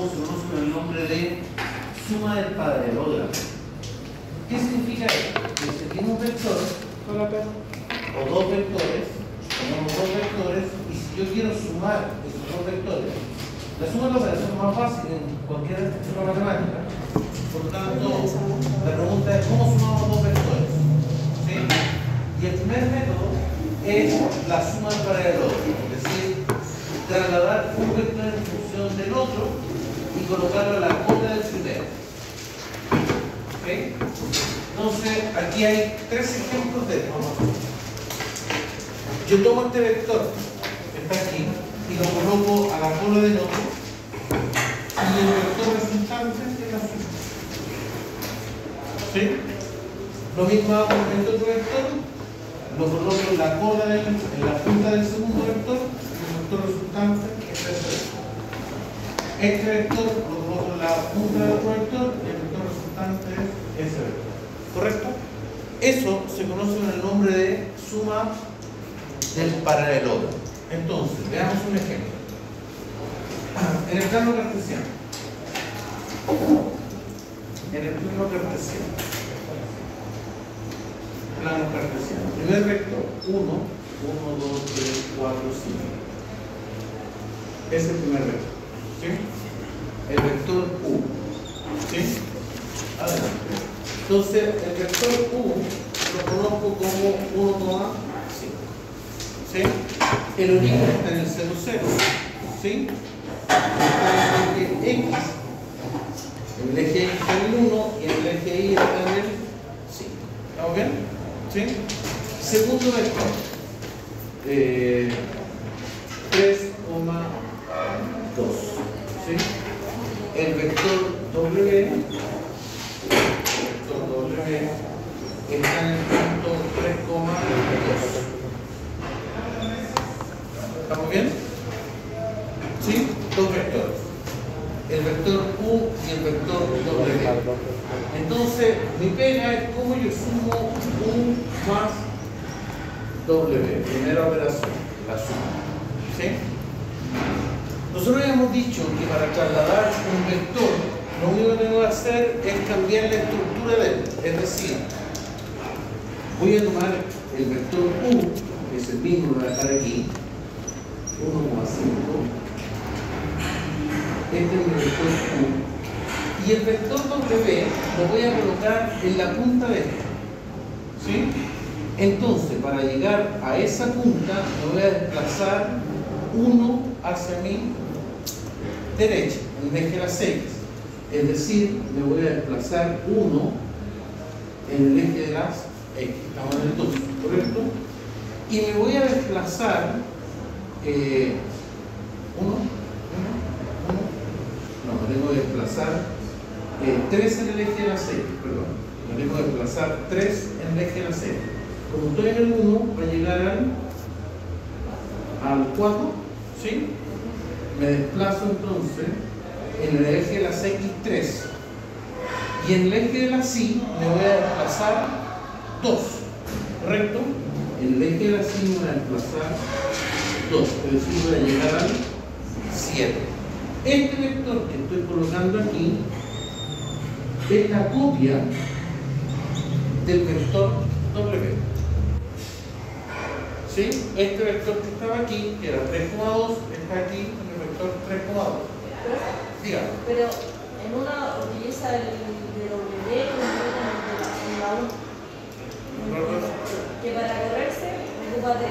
modo se conoce con el nombre de suma del paralelogramo. ¿Qué significa esto? Que se tiene un vector o dos vectores, tenemos dos vectores, y si yo quiero sumar esos dos vectores, la suma es la operación más fácil en cualquier estructura matemática. Por lo tanto, la pregunta es ¿cómo sumamos dos vectores? ¿Sí? Y el primer método es la suma del paralelogramo, es decir, trasladar un vector en función del otro y colocarlo a la cola del primero. ¿Okay? Entonces, aquí hay tres ejemplos de esto. Yo tomo este vector que está aquí y lo coloco a la cola del otro y el vector resultante es la suma. ¿Sí? Lo mismo hago con este otro vector, lo coloco en la cola en la punta del segundo vector y el vector resultante es este vector. Este vector lo coloco en la punta del otro vector y el vector resultante es ese vector. ¿Correcto? Eso se conoce con el nombre de suma del paralelogramo. Entonces, veamos un ejemplo. En el plano cartesiano. Plano cartesiano. Primer vector, 1, 1, 2, 3, 4, 5. Es el primer vector. ¿Sí? El vector U. ¿Sí? Adelante. Entonces, el vector U lo conozco como 1,5. ¿Sí? El origen está en el 0, 0. ¿Sí? Está en el eje X. En el eje X está en el 1 y en el eje Y está en el 5. ¿Estamos bien? ¿Sí? Segundo vector. 3,2. ¿Sí? El vector W. Está en el punto 3,2. ¿Estamos bien? ¿Sí? Dos vectores. El vector U y el vector W. Entonces, mi pega es cómo yo sumo U más W. Primera operación, la suma. ¿Sí? Nosotros habíamos dicho que para trasladar un vector, lo único que tengo que hacer es cambiar la estructura de él. Es decir, voy a tomar el vector U, que es el mismo, lo voy a dejar aquí, 1,5. Este es mi vector U. Y el vector W lo voy a colocar en la punta de este. ¿Sí? Entonces, para llegar a esa punta, me voy a desplazar 1 hacia mi derecha, en el eje de las X. Es decir, me voy a desplazar 1 en el eje de las X. Estamos en el 2, ¿correcto? Y me voy a desplazar 1. No, me tengo que desplazar 3 en el eje de las X, perdón. Me tengo que desplazar 3 en el eje de las X. Como estoy en el 1, va a llegar al 4, ¿sí? Me desplazo entonces en el eje de las X3 y en el eje de las Y me voy a desplazar 2, ¿correcto? En el eje de las Y me voy a desplazar 2, es decir, voy a llegar al 7. Este vector que estoy colocando aquí es la copia del vector W. ¿Sí? Este vector que estaba aquí, que era 3,2, está aquí en el vector 3,2. Dígame. Pero en una utiliza el de W y en la U. Que para correrse ocupa 3.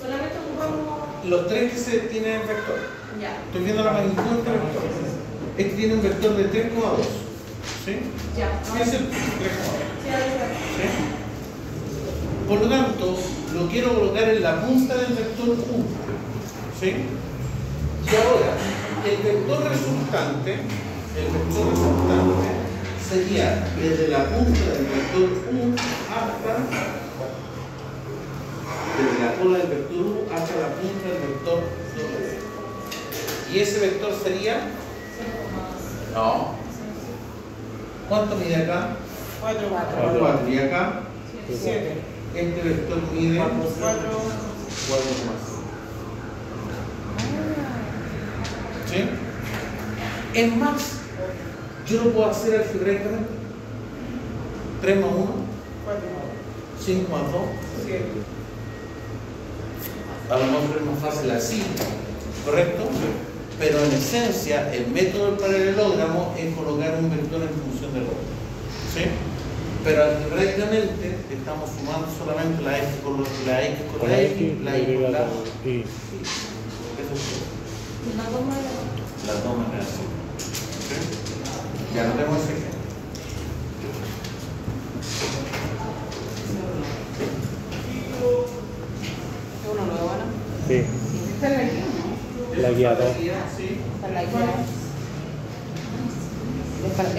Solamente ocupamos Los 3 que se tienen en vector. ya. Estoy viendo la magnitud de este vector. Este tiene un vector de 3,2. ¿Sí? Ya. ¿Qué es el 3,2? ¿Sí? Por lo tanto, lo quiero colocar en la punta del vector U. ¿Sí? Y ahora, el vector resultante sería desde la punta del vector U hasta, desde la cola del vector U hasta la punta del vector W. ¿Y ese vector sería? No. ¿Cuánto mide acá? 4. 4. ¿Y acá? 7. Este vector mide 4,5. ¿Sí? Es más, yo lo puedo hacer algebraicamente. 3 más 1, 5 más 2. A lo mejor es más fácil así, ¿correcto? Pero en esencia, el método del paralelogramo es colocar un vector en función del otro. ¿Sí? Pero algebraicamente estamos sumando solamente la x con la x con la x, la y con la y. Eso es todo. Las dos maneras. ¿Sí? Ya no tenemos ese ejemplo. ¿Uno nuevo, no? Sí, Esta es la guía, ¿no? la guía 2. Sí. Esta es la guía.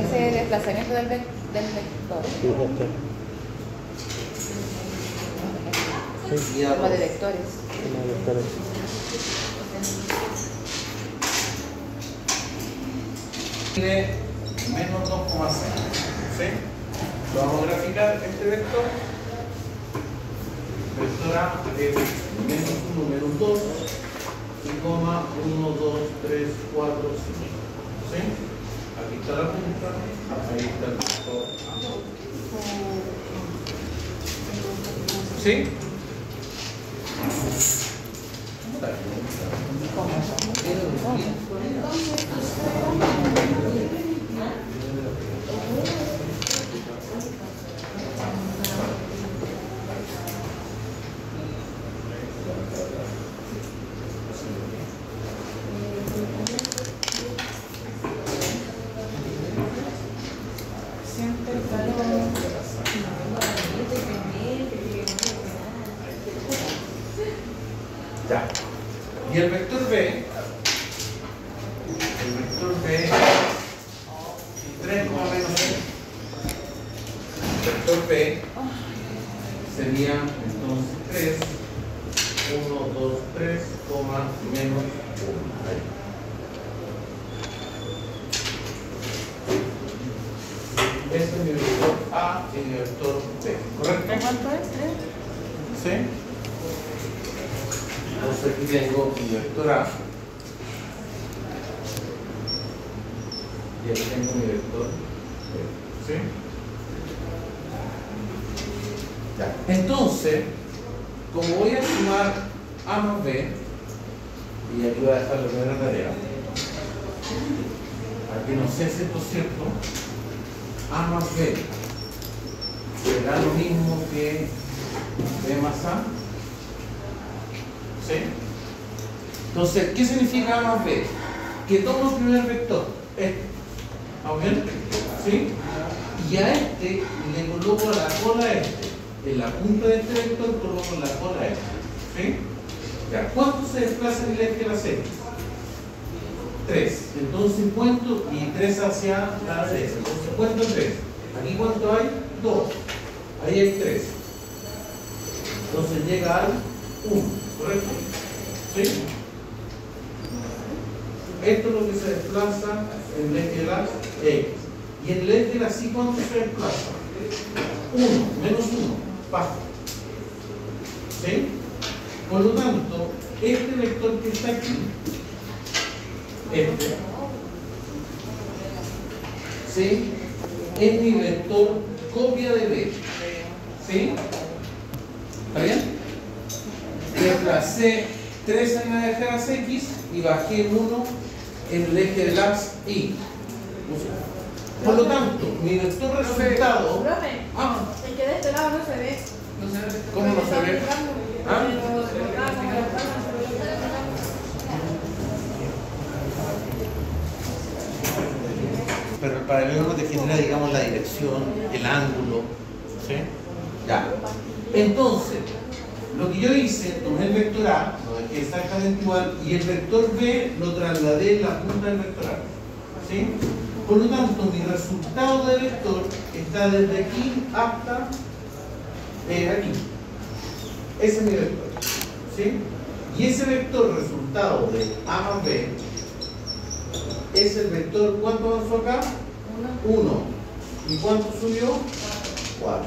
Ese desplazamiento del vector. Sí, Guía Forma de 2. vectores. Una vectores. Tiene menos 2,6. ¿Sí? Lo vamos a graficar este vector. Vector A es menos 1, menos 2, y coma 1, 2, 3, 4, 5. ¿Sí? Aquí está la punta, ahí está el vector A. ¿Sí? Ya. Y el vector B, es 3, menos 1. El vector B sería entonces 3, 1, 2, 3, menos 1. Ahí. Este es mi vector A y mi vector B. ¿Correcto? ¿Cuánto es? ¿Sí? Entonces aquí tengo mi vector A y aquí tengo mi vector B. ¿Sí? Ya. Entonces, como voy a sumar A más B, y aquí voy a dejar la primera tarea, aquí no sé si esto es cierto, A más B será lo mismo que B más A. ¿Sí? Entonces, ¿qué significa A más B? Que tomo el primer vector, este. ¿Estamos bien? ¿Sí? Y a este le coloco la cola a este. En la punta de este vector coloco la cola a este. ¿Sí? Ya, ¿cuánto se desplaza en el eje de las X? 3. Entonces cuento, y 3 hacia la derecha. Entonces cuento 3. Aquí cuánto hay? 2. Ahí hay 3. Entonces llega al 1. ¿Correcto? ¿Sí? Esto es lo que se desplaza en el eje de las X. Y en el eje de las Y, ¿cuánto se desplaza? 1, menos 1, baja. ¿Sí? Por lo tanto, este vector que está aquí, este, ¿sí? Es mi vector copia de B. ¿Sí? ¿Está bien? Desplacé 3 en el eje de las X y bajé 1 en el eje de las Y. Por lo tanto, mi vector resultado. Ah, El que de este lado no se ve. ¿cómo no se ve? ¿Ah? Pero el paralelismo te genera, digamos, la dirección, el ángulo. ¿Sí? Ya. Entonces, lo que yo hice, tomé el vector A, lo dejé exactamente igual, y el vector B lo trasladé en la punta del vector A. ¿Sí? Por lo tanto, mi resultado de vector está desde aquí hasta aquí. Ese es mi vector. ¿Sí? Y ese vector resultado de A más B es el vector, ¿cuánto avanzó acá? 1. ¿Y cuánto subió? 4.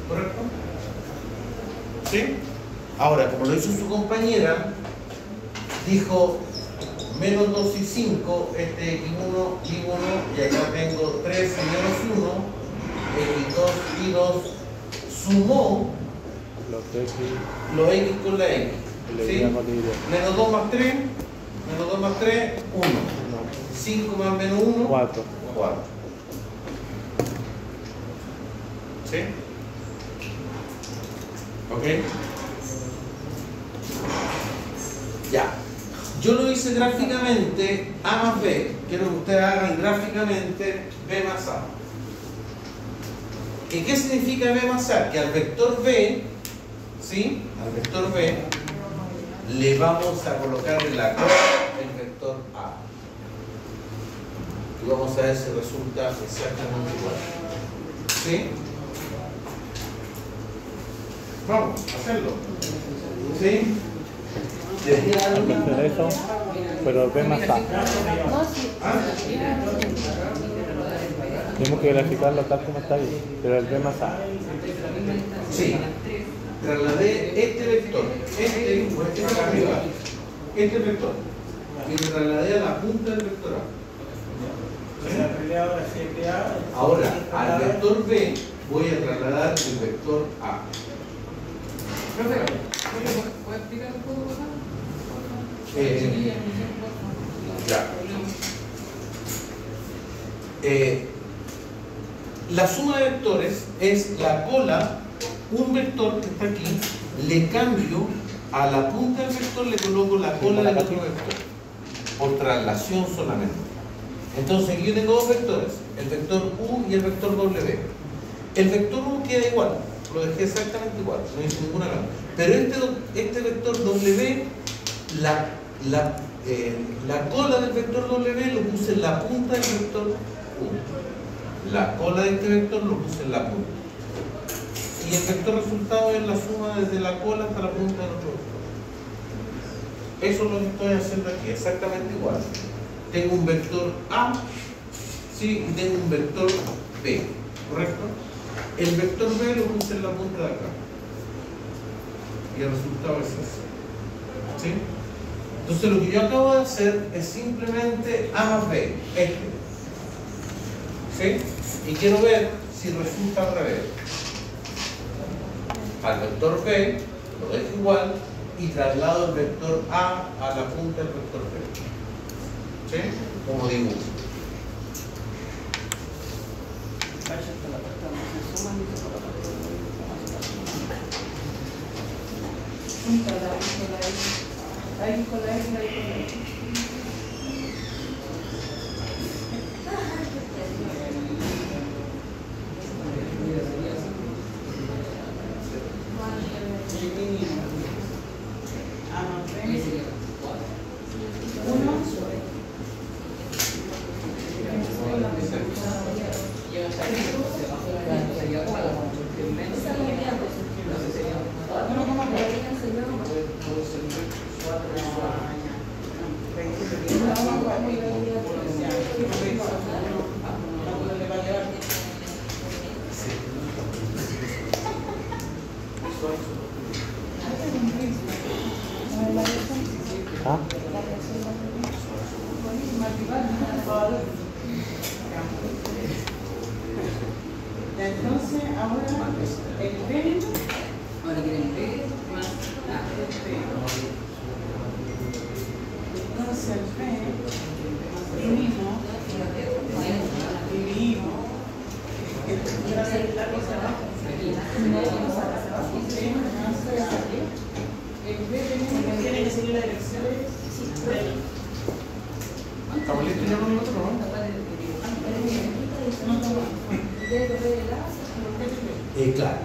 ¿Correcto? ¿Sí? Ahora, como lo hizo su compañera, dijo menos 2 y 5, este x1 y 1, y acá tengo 3 y menos 1, x2 y 2, sumó Los X los x con la x. y le ¿Sí? digamos libre. Menos 2 más 3, menos 2 más 3, 1. 5 más menos 1, 4. 4. ¿Sí? ¿Ok? Ya. Yo lo hice gráficamente A más B. Quiero que ustedes hagan gráficamente B más A. ¿Y qué significa B más A? Que al vector B, ¿sí? Al vector B le vamos a colocar en la cola el vector A. Y vamos a ver si resulta exactamente igual. ¿Sí? Vamos a hacerlo. ¿Sí? Debería dar lo Hay que mismo. hacer eso, pero B más A. No, sí. Tenemos que graficarlo tal como está ahí, pero el B más A. Sí. Trasladé este vector, este para arriba, este vector, y lo trasladé a la punta del vector A. Ahora, al vector B voy a trasladar el vector A. ¿Puedes explicar un poco más? Ya. La suma de vectores es la cola, un vector que está aquí, le cambio a la punta del vector, le coloco la cola del otro vector, por traslación solamente. Entonces aquí yo tengo dos vectores, el vector U y el vector W. El vector U queda igual, lo dejé exactamente igual, no hice ninguna cambio. Pero este vector W, la cola del vector W lo puse en la punta del vector U. La cola de este vector lo puse en la punta. Y el vector resultado es la suma desde la cola hasta la punta del otro vector. Eso es lo que estoy haciendo aquí, exactamente igual. Tengo un vector A, ¿sí? Y tengo un vector B, ¿correcto? El vector B lo puse en la punta de acá. Y el resultado es ese. ¿Sí? Entonces lo que yo acabo de hacer es simplemente A más B, este. ¿Sí? Y quiero ver si resulta al revés. Al vector B lo dejo igual y traslado el vector A a la punta del vector B. ¿Sí? Como dibujo. ¿Ah? Entonces, ahora el B, Ahora quieren B más A. entonces el B, dividimos, quiero hacer la cosa abajo. El B tiene que seguir la dirección de ¿Estamos listos ya con el otro, no? Claro.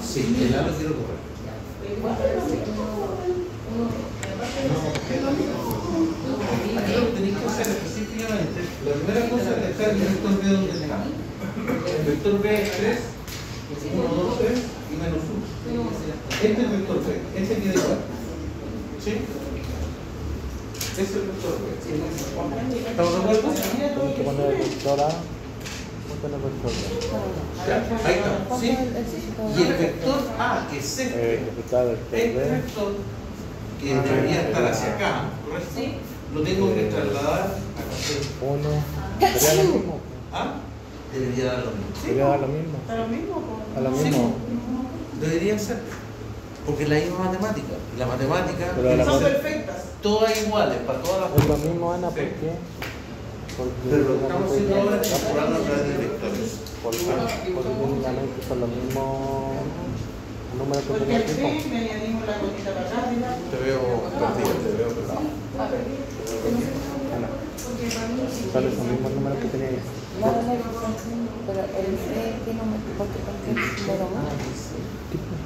Sí, el A lo quiero correr. Aquí lo que tenéis que hacer específicamente, la primera cosa es dejar el vector B donde está. El vector B es 3, 1, 2, 3 y menos 1. Este es el vector B, este queda igual. ¿Sí? Este es el vector B. ¿Estamos de acuerdo? Tienes que poner el vector A, ponte el vector B. Ya, ahí está. ¿Sí? Y el vector A, que es El resultado del este vector B. vector, que debería estar hacia acá, ¿correcto? Sí. lo tengo que trasladar a café. 1. Sería lo mismo. ¿Ah? Debería dar lo mismo. Sería lo mismo. ¿A lo mismo? Po? A lo Sí, mismo. debería ser. Porque es la misma matemática. Y la matemática, Pero la Son mate- perfectas. todas iguales para todas las Es lo mismo, Ana, ¿por Sí. qué? Porque Pero lo que estamos haciendo ahora es calculando a través de vectores. porque técnicamente son los mismos números que Porque tenía al aquí. fin me añadimos la cosita para acá, mira. Te veo perdido, te veo pelado. Ana, son esos mismos números que tenía ahí. No, pero el C, ¿qué número? Porque con qué número más.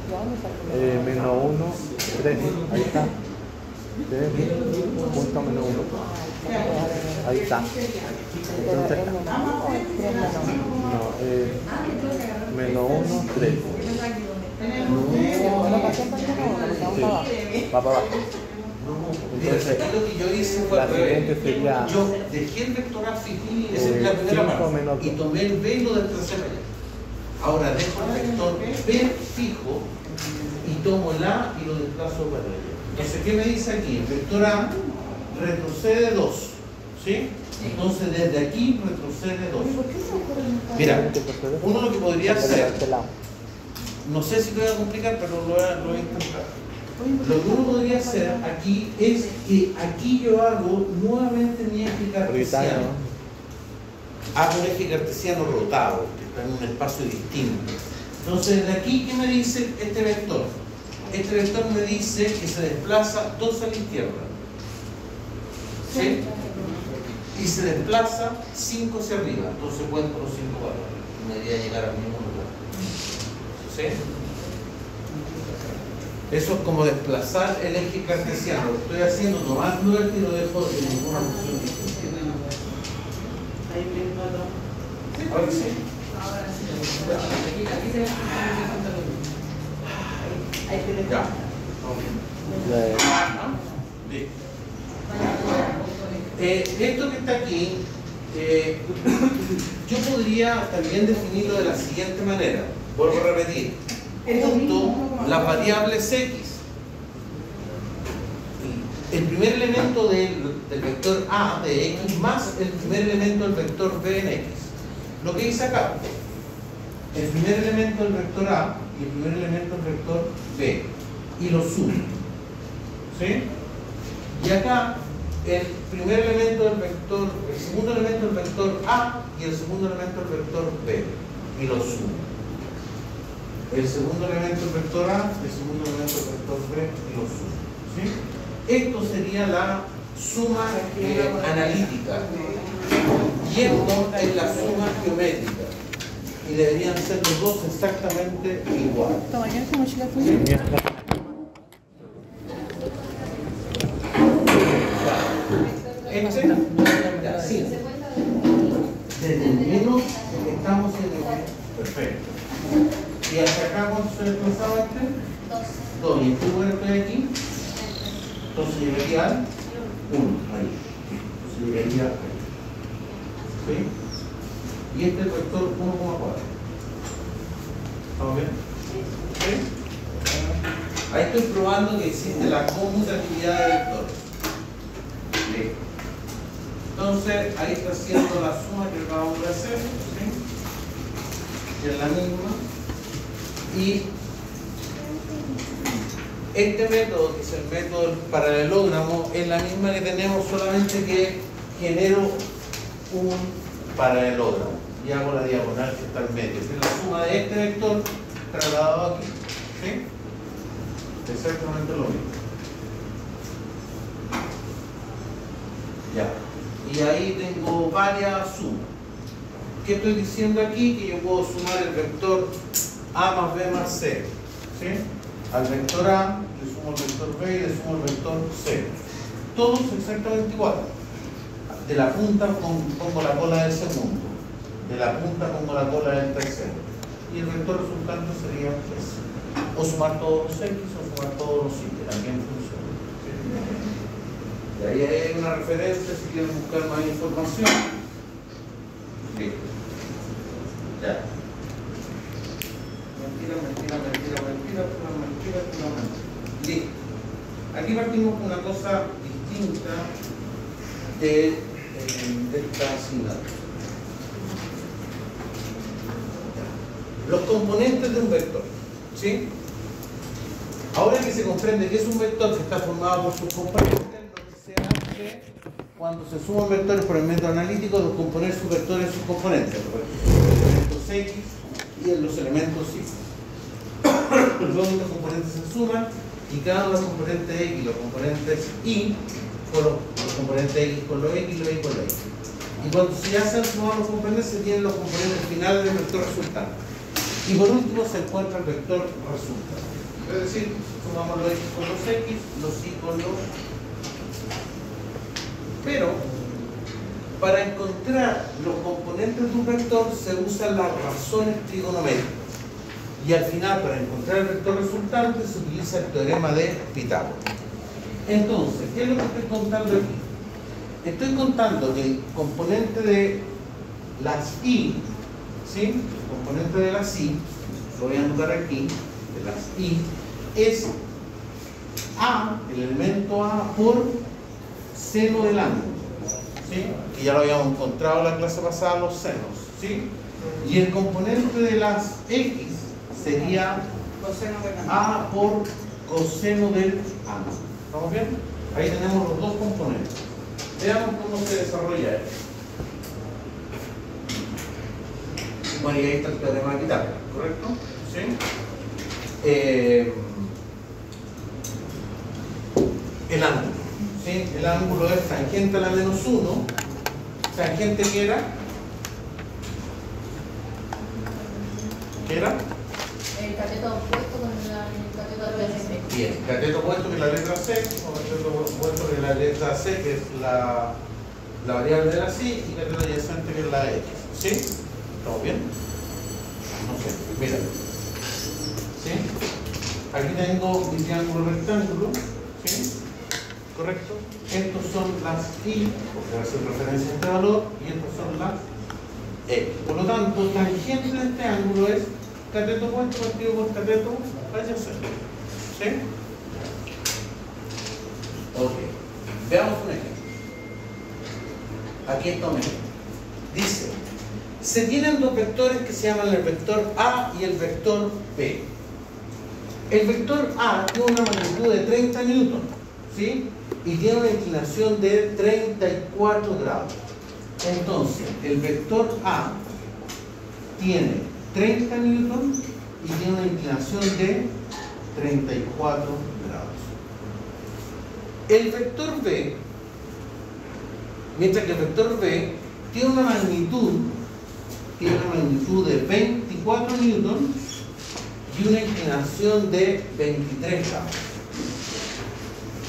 ¿Ya dónde sale? Menos 1, 3, ahí está. 3, punto menos 1. Ahí está. Pero Entonces, es menos uno o es 3 menos uno. no, menos 1, 3. Bueno, ¿para qué parte no? Porque vamos para abajo. Va para abajo. Mira, aquí lo que yo hice fue La al revés. siguiente sería Yo dejé el vector A fijo, esa es la primera 5 parte, menos y 2. tomé el B y lo desplacé para allá. Ahora dejo el vector B fijo y tomo el A y lo desplazo para allá. Entonces, ¿qué me dice aquí? El vector A retrocede 2, ¿sí? Entonces, desde aquí retrocede 2. Mira, uno lo que podría hacer, no sé si lo voy a complicar, pero lo voy a intentar. Lo que uno podría hacer aquí es que aquí yo hago nuevamente mi eje cartesiano. Hago un eje cartesiano rotado, que está en un espacio distinto. Entonces, de aquí, ¿qué me dice este vector? Este vector me dice que se desplaza 2 a la izquierda. ¿Sí? Y se desplaza 5 hacia arriba. Entonces cuento los 5 valores. Me debería llegar al mismo lugar. ¿Sí? Eso es como desplazar el eje cartesiano. Lo estoy haciendo tomando el tiro de foto en ninguna función distinta. Ahí viendo otro. Ahora sí. Aquí se ve. Ahí te dejo. Ya. Listo. Esto que está aquí, yo podría también definirlo de la siguiente manera. Vuelvo a repetir. Junto las variables x. El primer elemento del vector A de x más el primer elemento del vector B en x. Lo que hice acá, el primer elemento del vector A y el primer elemento del vector B, y lo sumo. ¿Sí? Y acá, el primer elemento del vector, el segundo elemento del vector A y el segundo elemento del vector B, y lo sumo. El segundo elemento del vector A, el segundo elemento del vector B, y lo sumo. ¿Sí? Esto sería la suma analítica. Y esto es la suma geométrica. Y deberían ser los dos exactamente iguales. Toma, ¿ya esa mochila tuya? Este, ya, sí. Desde el menos estamos en el perfecto. ¿Y hasta acá cuánto se desplazaba este? 2. ¿Y este lugar estoy aquí? Entonces llegaría al 1, ahí. Entonces llegaría a ¿sí? Y este es el vector 1,4. ¿Estamos bien? ¿Sí? Ahí estoy probando que existe la conmutatividad de vectores. Listo. Entonces, ahí está haciendo la suma que acabamos de hacer, ¿sí? Que es la misma. Y este método, que es el método del paralelogramo, es la misma que tenemos, solamente que genero un paralelogramo y hago la diagonal que está en medio, que es la suma de este vector trasladado aquí. ¿Sí? Exactamente lo mismo. Ya. Y ahí tengo varias sumas. ¿Qué estoy diciendo aquí? Que yo puedo sumar el vector A más B más C. ¿Sí? Al vector A le sumo el vector B y le sumo el vector C. Todos exactamente iguales. De la punta pongo la cola del segundo. De la punta pongo la cola del tercero. Y el vector resultante sería ese. O sumar todos los X o sumar todos los Y, que también funciona. Y ahí hay una referencia si quieren buscar más información. Listo. Ya. Mentira. Listo. Aquí partimos con una cosa distinta de esta asignatura. Los componentes de un vector, ¿sí? Ahora que se comprende que es un vector que está formado por sus componentes, lo que se hace cuando se suman vectores por el método analítico es componer sus vectores y sus componentes, los elementos X y en los elementos Y. Luego los componentes se suman y cada uno de los componentes X y los componentes Y con los componentes X con los X y los Y con los Y. Y cuando ya se han sumado los componentes, se tienen los componentes finales del vector resultante. Y por último se encuentra el vector resultante. Es decir, sumamos los X con los X, los Y con los... Pero, para encontrar los componentes de un vector se usan las razones trigonométricas. Y al final, para encontrar el vector resultante, se utiliza el teorema de Pitágoras. Entonces, ¿qué es lo que estoy contando aquí? Estoy contando que el componente de las Y, ¿sí? El componente de las Y, lo voy a anotar aquí, de las Y, es A, el elemento A, por seno del ángulo, ¿sí? Que ya lo habíamos encontrado en la clase pasada, los senos, ¿sí? Y el componente de las X sería A por coseno del ángulo. ¿Estamos bien? Ahí tenemos los dos componentes. Veamos cómo se desarrolla esto. Bueno, y ahí está el teorema de Pitágoras, ¿correcto? ¿Sí? El ángulo. ¿Sí? El ángulo es tangente a la menos 1. ¿Tangente qué era? ¿Qué era? El cateto opuesto con el cateto adyacente. Bien, cateto opuesto que es la letra C, o cateto opuesto que es la letra C, que es la variable de la C, y cateto adyacente que es la X. ¿Sí? ¿Estamos bien? No sé, mira. ¿Sí? Aquí tengo mi triángulo rectángulo. ¿Sí? ¿Correcto? Estos son las Y, porque va a ser referencia a este valor, y estos son las X. Por lo tanto, tangente de este ángulo es cateto opuesto partido por cateto adyacente. ¿Sí? Ok. Veamos un ejemplo. Aquí está un ejemplo. Dice, se tienen dos vectores que se llaman el vector A y el vector B. El vector A tiene una magnitud de 30 newton, ¿sí? Y tiene una inclinación de 34 grados. Entonces, el vector A tiene 30 newton y tiene una inclinación de 34 grados. El vector B, mientras que el vector B tiene una magnitud de 24 newton y una inclinación de 23 grados.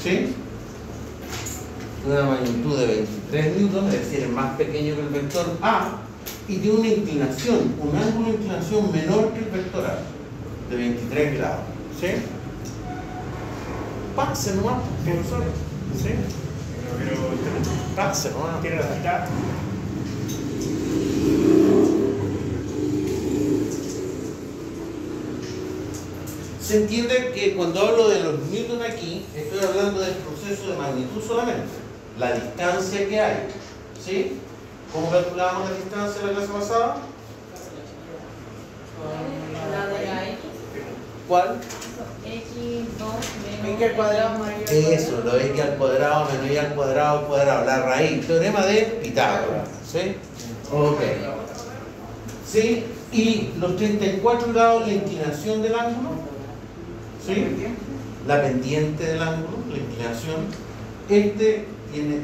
¿Sí? Una magnitud de 23 newton, es decir, es más pequeño que el vector A, y tiene una inclinación, un ángulo de inclinación menor que el vector A, de 23 grados. ¿Sí? Pase nomás, profesor. ¿Sí? Pase nomás. Tiene la mitad. Se entiende que cuando hablo de los newton aquí, estoy hablando del proceso de magnitud solamente, la distancia que hay. ¿Sí? ¿Cómo calculábamos la distancia en la clase pasada? La de la X. ¿Cuál? X2 X al cuadrado más Y al Eso, lo X al cuadrado menos Y al cuadrado, la raíz, teorema de Pitágoras. ¿Sí? Ok. ¿Sí? Y los 34 grados, la inclinación del ángulo. ¿Sí? La pendiente del ángulo, la inclinación. Este tiene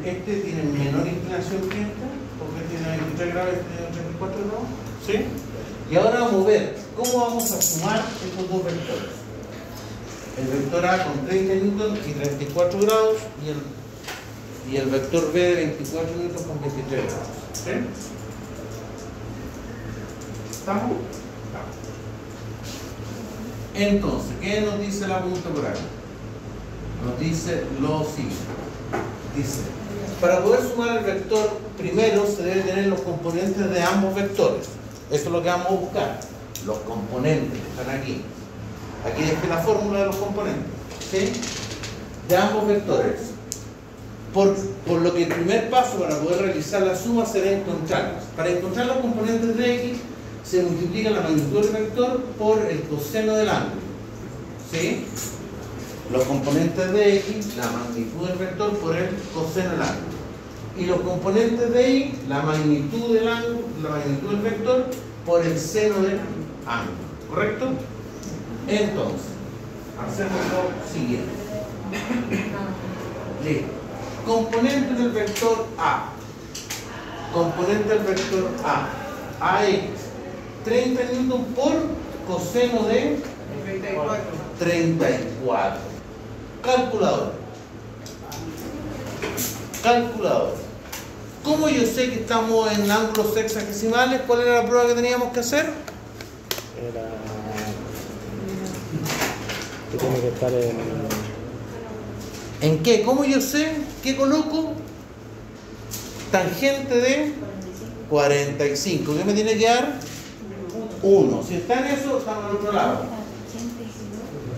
menor inclinación que este, porque tiene 23 grados y este tiene 34 grados. ¿Sí? Y ahora vamos a ver cómo vamos a sumar estos dos vectores. El vector A con 30 newton y 34 grados y el vector B de 24 newton con 23 grados. ¿Sí? ¿Estamos? Estamos. Entonces, ¿qué nos dice la pregunta por acá? Nos dice lo siguiente. Dice, para poder sumar el vector, primero se debe tener los componentes de ambos vectores. Eso es lo que vamos a buscar. Los componentes que están aquí. Aquí dejé la fórmula de los componentes. ¿Sí? De ambos vectores. Por lo que el primer paso para poder realizar la suma será encontrarlas. Para encontrar los componentes de x se multiplica la magnitud del vector por el coseno del ángulo. ¿Sí? Los componentes de x, la magnitud del vector por el coseno del ángulo. Y los componentes de y, la magnitud del ángulo, la magnitud del vector por el seno del ángulo. ¿Correcto? Entonces, hacemos lo siguiente. Listo. Componente del vector A. Componente del vector A. AX. 30 newton por coseno de 34. Calculador. Calculador. ¿Cómo yo sé que estamos en ángulos sexagesimales? ¿Cuál era la prueba que teníamos que hacer? Era que tiene que estar ¿En qué? ¿Cómo yo sé? ¿Qué coloco? Tangente de 45. ¿Qué me tiene que dar? 1. Si está en eso, estamos al otro lado.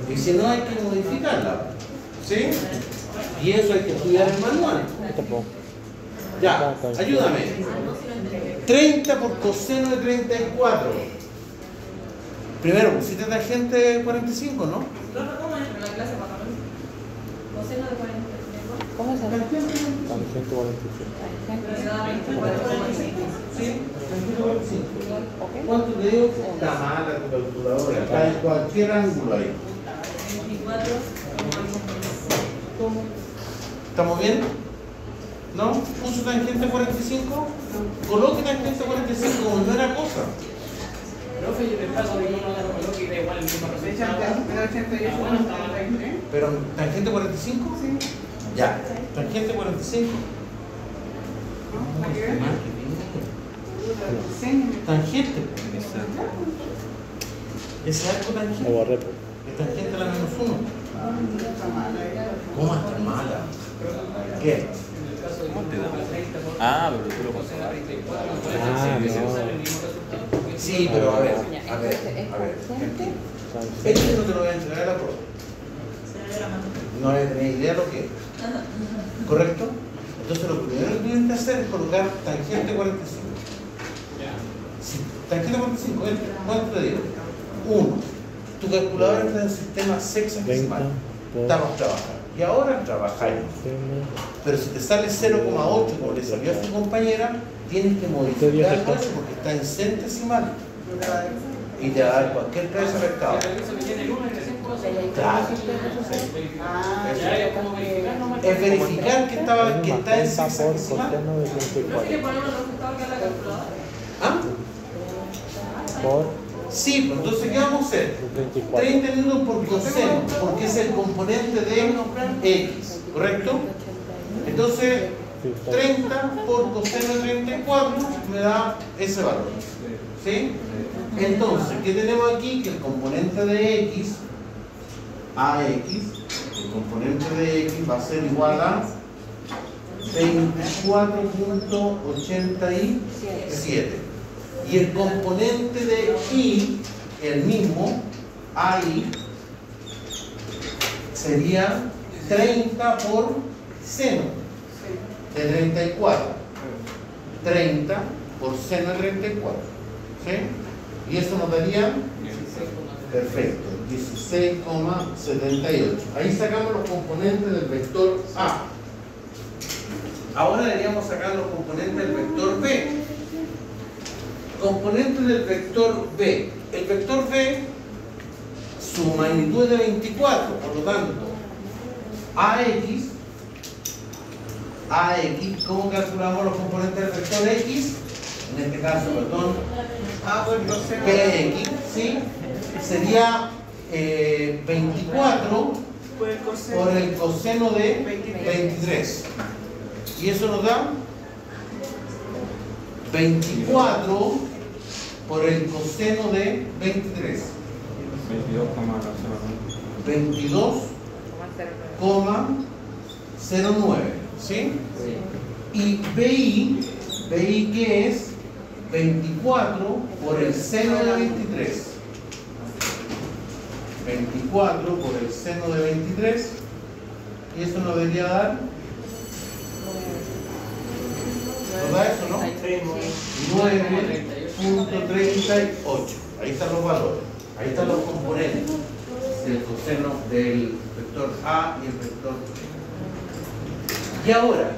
Y si no, hay que modificarla. ¿Sí? Y eso hay que estudiar en manual. Ya, ayúdame. 30 por coseno de 34. Primero, pusiste tangente de 45, ¿no? ¿Cómo es en la clase para coseno de 45? ¿Cómo se llama? tangente 45. Pero se da 24,45. Sí, tangente 45. ¿Cuánto te digo? Está mala tu calculadora. Está en cualquier ángulo ahí. 24. ¿Estamos bien? ¿No? ¿Puso tangente 45? Coloque tangente 45 como no era cosa. Profe, yo te paso de uno a la coloque y da igual el mismo resultado. ¿Pero tangente 45? Sí. Ya, tangente 45. Tangente. Ese arco Lo tangente. borré. Es tangente a la menos 1. ¿Cómo está mala? ¿Qué? Ah, pero tú lo controlas. Ah, no. Sí, pero a ver. Este no te lo voy a entregar a la prueba. No hay ni idea lo que es. ¿Correcto? Entonces lo primero que tienes que hacer es colocar tangente 45. Sí, tangente 45, ¿cuánto te digo? 1. Tu calculadora está en el sistema sexagesimal. Estamos trabajando. Y ahora trabajáis. Pero si te sale 0,8 como le salió a su compañera, tienes que modificar eso porque está en centesimal. Y te va a dar cualquier cabeza pescado. Claro. Es verificar que está en sexagesimal. ¿No quiere poner un resultado que es la calculadora? ¿Ah? Por Sí, pues entonces ¿qué vamos a hacer? 30 newton por coseno, porque es el componente de x, ¿correcto? Entonces 30 por coseno de 34 me da ese valor. ¿Sí? Entonces, ¿qué tenemos aquí? Que el componente de x, AX, el componente de x va a ser igual a 24.87. Y el componente de y, el mismo, AI, sería 30 por seno de 34. 30 por seno de 34. ¿Sí? Y eso nos daría, perfecto, 16,78. Ahí sacamos los componentes del vector A. Ahora deberíamos sacar los componentes del vector B. Componentes del vector B. El vector B, su magnitud es de 24, por lo tanto, AX, ¿cómo calculamos los componentes del vector X? En este caso, perdón, PX, ¿sí? Sería 24 por el coseno de 23. Y eso nos da 24 por el coseno de 23. 22,09. ¿Sí? Y BI que es 24 por el seno de 23. 24 por el seno de 23. Y eso nos debería dar ¿Nos da eso, no? 9.38. Ahí están los valores. Ahí están los componentes del coseno del vector A y el vector B. Y ahora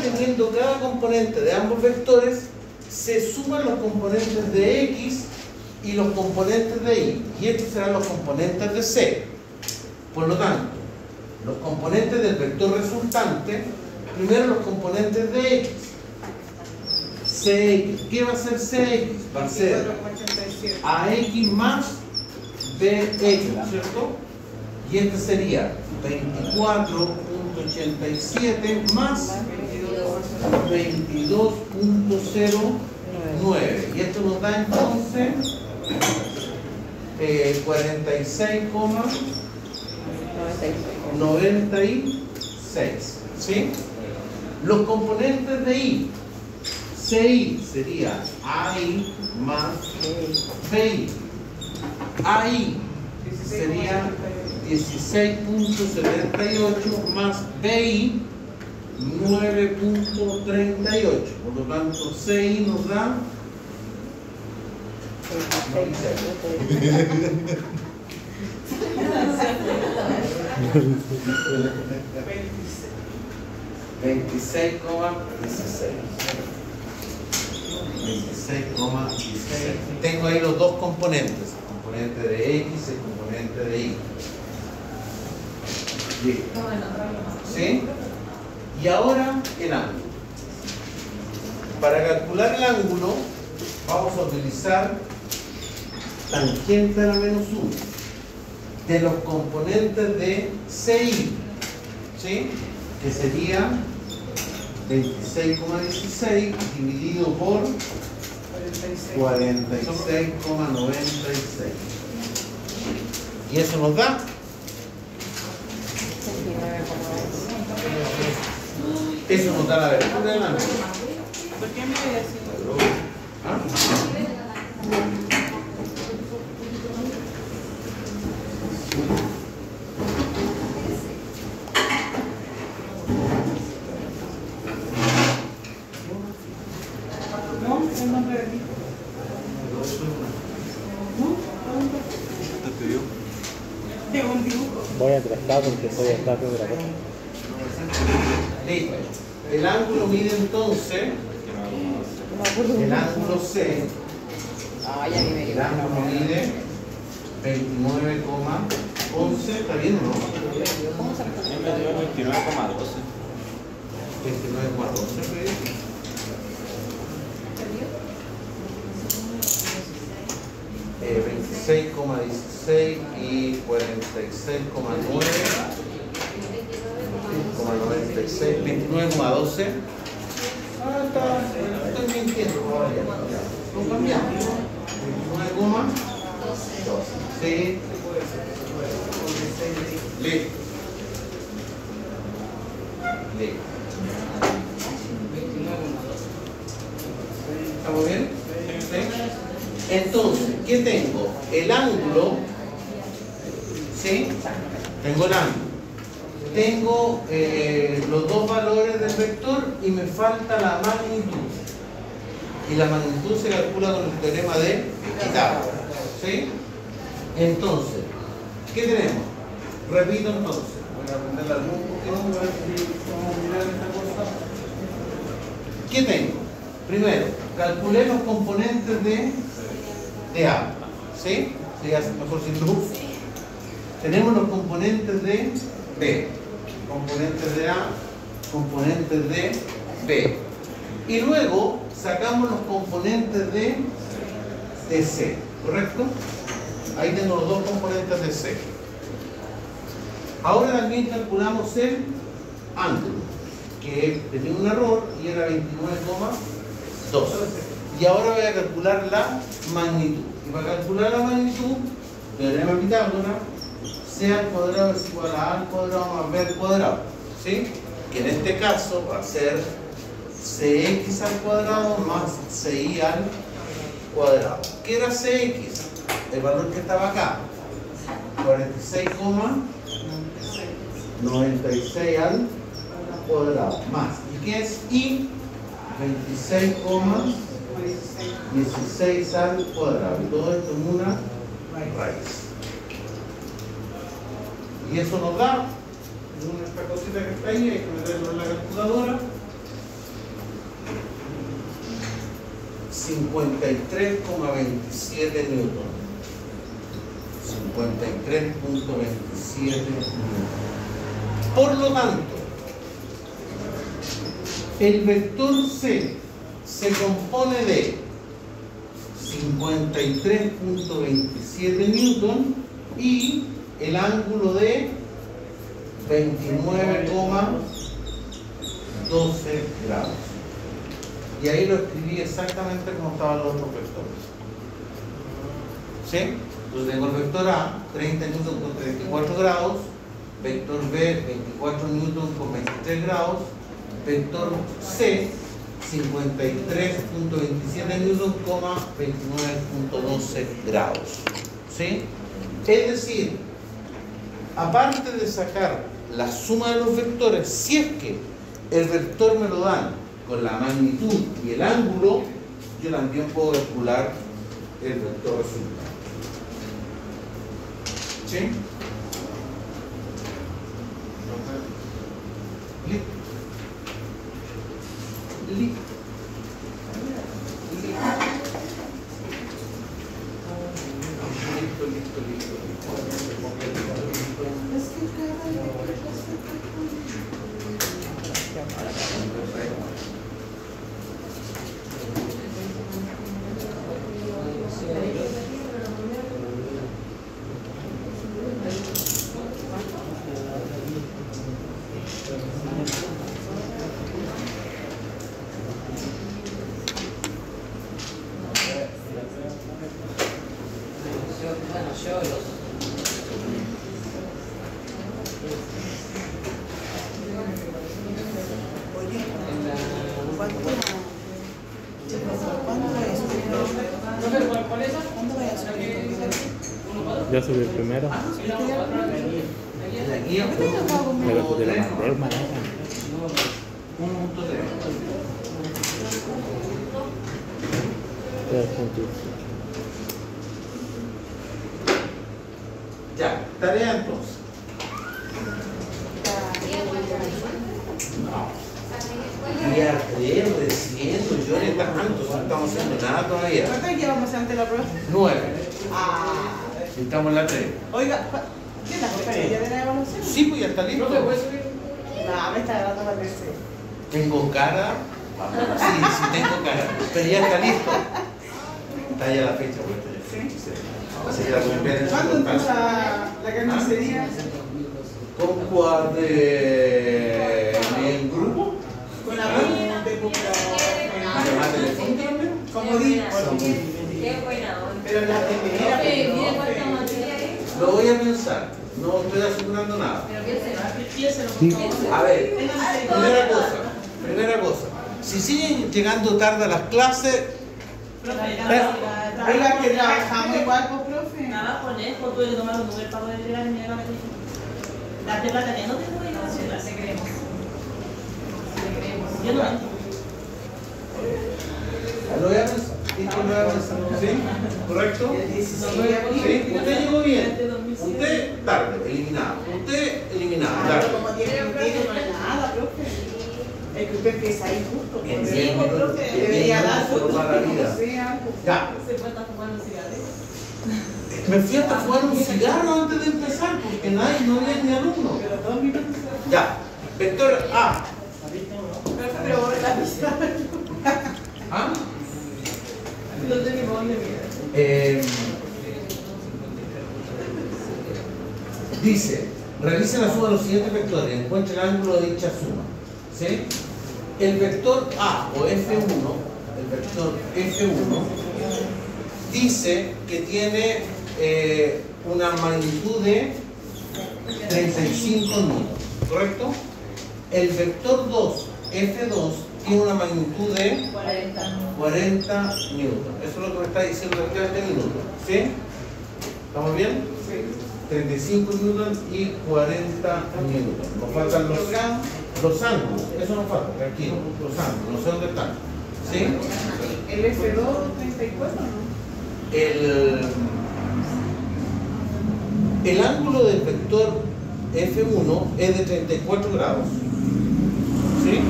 teniendo cada componente de ambos vectores, se suman los componentes de X y los componentes de Y. Y estos serán los componentes de C. Por lo tanto, los componentes del vector resultante, primero los componentes de X. CX. ¿Qué va a ser CX? Va a ser AX más BX, ¿cierto? Y este sería 24.87 más 22.09. Y esto nos da entonces 46,96. ¿Sí? Los componentes de I. CI sería AI más BI. AI sería 16.78 más BI 9.38. Por lo tanto, CI nos da 26,16. Tengo ahí los dos componentes, el componente de X y el componente de Y. Listo. ¿Sí? Y ahora el ángulo. Para calcular el ángulo vamos a utilizar tangente a la menos 1 de los componentes de CI, ¿sí? Que sería 26,16 dividido por 46,96. Y eso nos da 69,9. eso nos da la abertura del ángulo. ¿Por qué me voy así? ¿Ah? No, el nombre de mí. Tengo un dibujo. Voy a tratar porque soy el dato de la cosa. Listo. El ángulo mide entonces, el ángulo C, Ah, ya ni me el ángulo mide 29,11, ¿está bien o no? ¿Cómo se 29,12. 29,12, ¿sí? 26,16 y 46,96, 29,12. Estoy mintiendo todavía. Lo cambiamos. 29,12. Sí. Listo. Listo. ¿Estamos bien? ¿Sí? Entonces, ¿qué tengo? El ángulo, ¿sí? Tengo el ángulo. Tengo los dos valores del vector y me falta la magnitud. Y la magnitud se calcula con el teorema de Pitágoras, ¿sí? Entonces, ¿qué tenemos? Repito entonces. Voy a aprender la luz porque no me a ver si vamos a mirar esta cosa. ¿Qué tengo? Primero, calculé los componentes de A, ¿sí? Se hace mejor sin luz. Tenemos los componentes de B, componentes de A, componentes de B. Y luego sacamos los componentes de C, ¿correcto? Ahí tengo los dos componentes de C. Ahora también calculamos el ángulo, que tenía un error y era 29,2. Y ahora voy a calcular la magnitud. Y para calcular la magnitud, teorema de Pitágoras, C al cuadrado es igual a A al cuadrado más B al cuadrado, ¿sí? Que en este caso va a ser CX al cuadrado más CI al cuadrado. ¿Qué era CX? El valor que estaba acá, 46,96 al cuadrado más. ¿Y qué es I? 26,16 al cuadrado. Y todo esto en una raíz. Y eso nos da, esta cosita que está ahí, hay que meterlo en la calculadora. 53,27 newton. 53,27 newton. Por lo tanto, el vector C se compone de 53,27 newton y el ángulo de 29,12 grados. Y ahí lo escribí exactamente como estaban los otros vectores. ¿Sí? Entonces tengo el vector A, 30 newton con 34 grados, vector B, 24 newton con 23 grados, vector C, 53,27 newton, 29,12 grados. ¿Sí? Es decir, aparte de sacar la suma de los vectores, si es que el vector me lo dan con la magnitud y el ángulo, yo también puedo calcular el vector resultado. ¿Sí? Listo. Listo. Ya subí el primero. La guía Me lo puse la mandé, hermano. 1.3. Ya, tarea entonces. Día 3, recién, yo ni tanto, no estamos haciendo nada todavía. ¿Cuántas llevamos ante la prueba? 9. Ah. Estamos en la 3. Oiga, ¿qué tal? ¿Ya de la evaluación? Sí, pues ya está listo. No, me está agarrando la tercera. ¿Tengo cara? Sí, sí tengo cara. Pero ya está listo. Está ya la fecha, pues. ¿Sí? Así que la voy a enviar en su ¿Cuándo portal. empieza la carnicería? ¿Con en grupo? Con la voz de ¿Llamada telefónica también? como digo. Qué buena onda. Pero la primera. Profe, mire cuánta materia es. Lo voy a pensar. No estoy asegurando nada. Pero piénselo. A ver, primera cosa. Si siguen llegando tarde a las clases, Oiga, que trabajamos igual, pues, profe. Trabajo lejos, tuve que tomar un Uber para poder llegar y me llega la tele. La tela tenía, no tengo obligación, la creemos. Yo no entro. lo voy a pensar. ¿Sí? ¿Correcto? El 16 Sí, de abril. usted llegó bien. Usted tarde, eliminado. Usted eliminado, Ah, tarde. como tiene no es nada, profe. Es que usted empieza ahí justo. En porque 10 minutos, debería dar por toda la vida. sea. Ya. Se fue a fumar un cigarrillo. Me fui hasta fumar un cigarro antes de empezar porque nadie, no había ni alumno. Pero 2 minutos. Ya. Vector A. Pero borra la pista. ¿Ah? No sé ni por dónde mirar. Dice, realice la suma de los siguientes vectores, encuentre el ángulo de dicha suma. ¿Sí? El vector A o F1, el vector F1, dice que tiene una magnitud de 35 newton, ¿correcto? El vector 2, F2, tiene una magnitud de 40 newton. Eso es lo que me está diciendo este minuto. ¿Sí? ¿Estamos bien? Sí. 35 newton y 40 newton. Nos faltan los Los ángulos, eso no falta, tranquilo, los ángulos, no sé dónde están. ¿Sí? ¿El F2 34 no? El ángulo del vector F1 es de 34 grados. ¿Sí?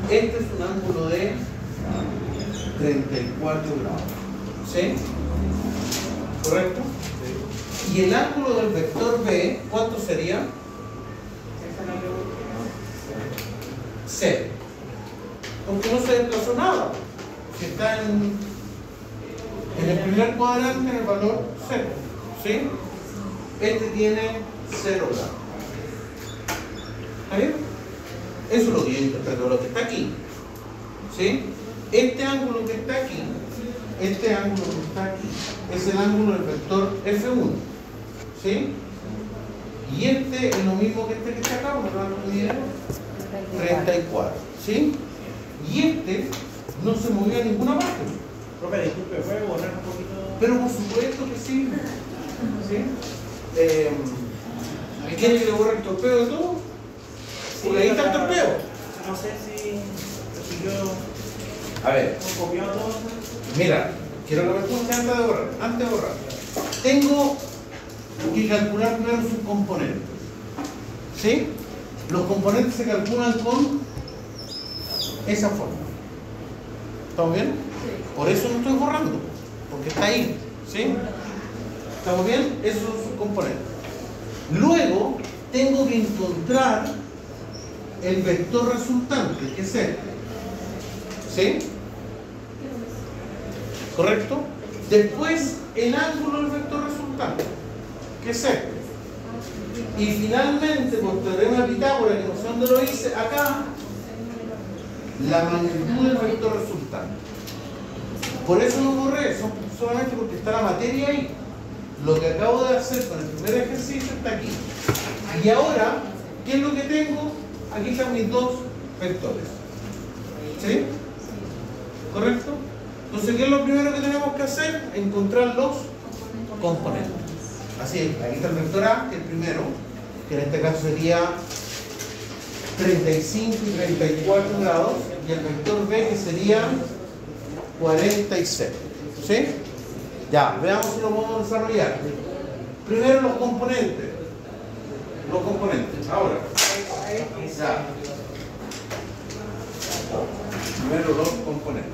Este es un ángulo de 34 grados. ¿Sí? ¿Correcto? Y el ángulo del vector B, ¿cuánto sería? Esa no le gusta. 0. Porque no se desplazó nada. Si está en el primer cuadrante, en el valor 0. ¿Sí? Este tiene 0 grados. ¿Está bien? Eso es lo que yo interpreto, lo que está aquí. ¿Sí? Este ángulo que está aquí, es el ángulo del vector F1. ¿Sí? Y este es lo mismo que este que está acá, ¿me lo han entendido? 34. ¿Sí? Y este no se movió a ninguna parte. Profe, disculpe, ¿puede borrar un poquito? Pero por supuesto que sí. ¿Sí? ¿Quiere que le borre el torpeo de todo? Porque ahí está el torpeo. No sé si yo A ver, he copiado todo. mira, quiero que me escuchen antes de borrar. Tengo que calcular primero sus componentes. ¿Sí? Los componentes se calculan con esa forma. ¿Estamos bien? Por eso no estoy borrando, porque está ahí. ¿Sí? ¿Estamos bien? Esos son sus componentes. Luego tengo que encontrar el vector resultante, que es este. ¿Sí? ¿Correcto? Después el ángulo del vector resultante, que es este. Y finalmente, por teorema de Pitágoras, que no sé dónde lo hice, acá, la magnitud del vector resultante. Por eso no borré, solamente porque está la materia ahí. Lo que acabo de hacer con el primer ejercicio está aquí. Y ahora, ¿qué es lo que tengo? Aquí están mis dos vectores. ¿Sí? ¿Correcto? Entonces, ¿qué es lo primero que tenemos que hacer? Encontrar los componentes. Así es, aquí está el vector A, que es el primero, que en este caso sería 35 y 34 grados, y el vector B, que sería 46. ¿Sí? Ya, veamos si lo podemos desarrollar. Primero los componentes. Los componentes. Ahora. Ya. Primero los componentes.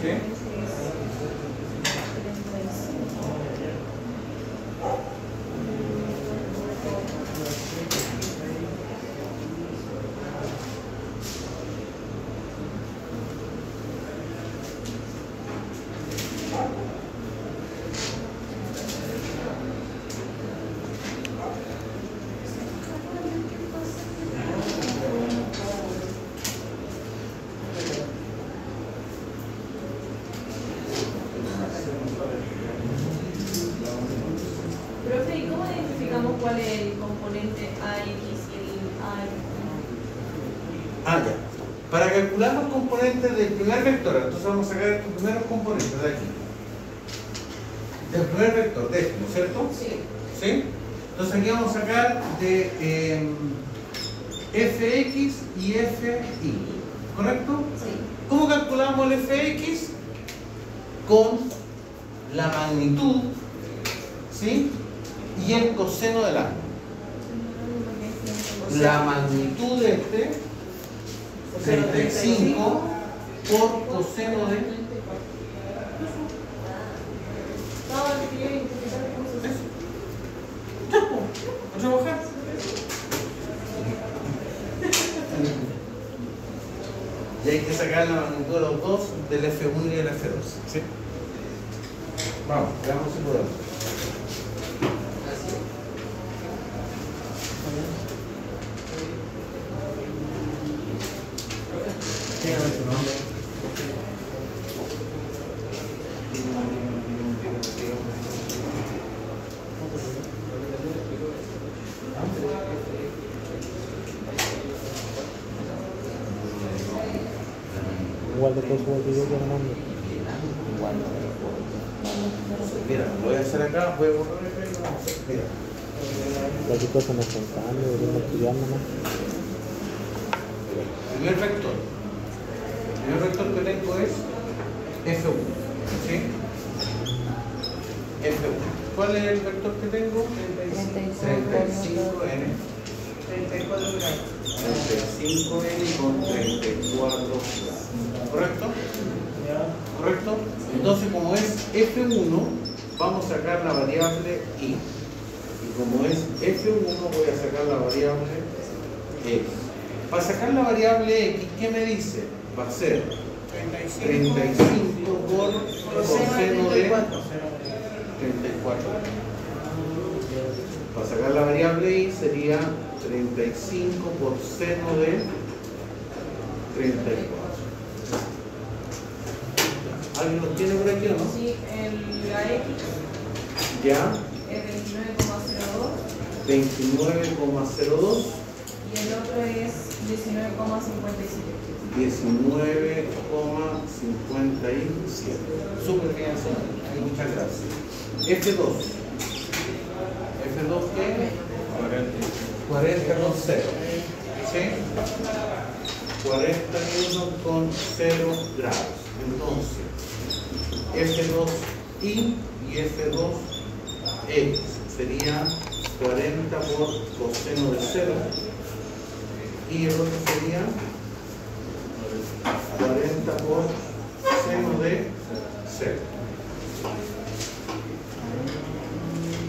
¿Sí? Profe, ¿y cómo identificamos cuál es el componente AX y el AY? Ah, ya. Para calcular los componentes del primer vector, entonces vamos a sacar estos primeros componentes de aquí. Del primer vector, de este, ¿no es cierto? Sí. ¿Sí? Entonces aquí vamos a sacar de fx y fi. ¿Correcto? Sí. ¿Cómo calculamos el fx? Con la magnitud, ¿sí? Y el coseno del ángulo. La magnitud de este, 35 por coseno de No, el que yo identificar cómo se eso. Ya, pues, a trabajar. Y hay que sacar la magnitud de los dos, del F1 y del F2. ¿Sí? Vamos, veamos si podemos. Dígame su nombre. Igual de cosas igual que yo con el nombre. Mira, lo voy a hacer acá, voy a borrar el y lo vamos a hacer. Mira. Las cosas no son cambios, deberíamos estudiar nomás. Primer vector. El primer vector que tengo es F1. ¿Sí? F1. ¿Cuál es el vector que tengo? 35n. 34 grados. 35n con 34 grados. ¿Correcto? ¿Correcto? Entonces, como es F1, vamos a sacar la variable i. Y como es F1, voy a sacar la variable x. Para sacar la variable x, ¿qué me dice? Va a ser 35 por coseno de 34. Para sacar la variable y sería 35 por seno de 34. ¿Alguien lo tiene por aquí o no? Sí, la X Ya, es 29,02 29,02, y el otro es 19,57. 19,57. Súper bien, muchas gracias. F2. ¿F2 qué? 40 con 0. ¿Sí? 41 con 0 grados. Entonces, F2i y F2x sería 40 por coseno de 0 y el otro sería 40 por seno de 0.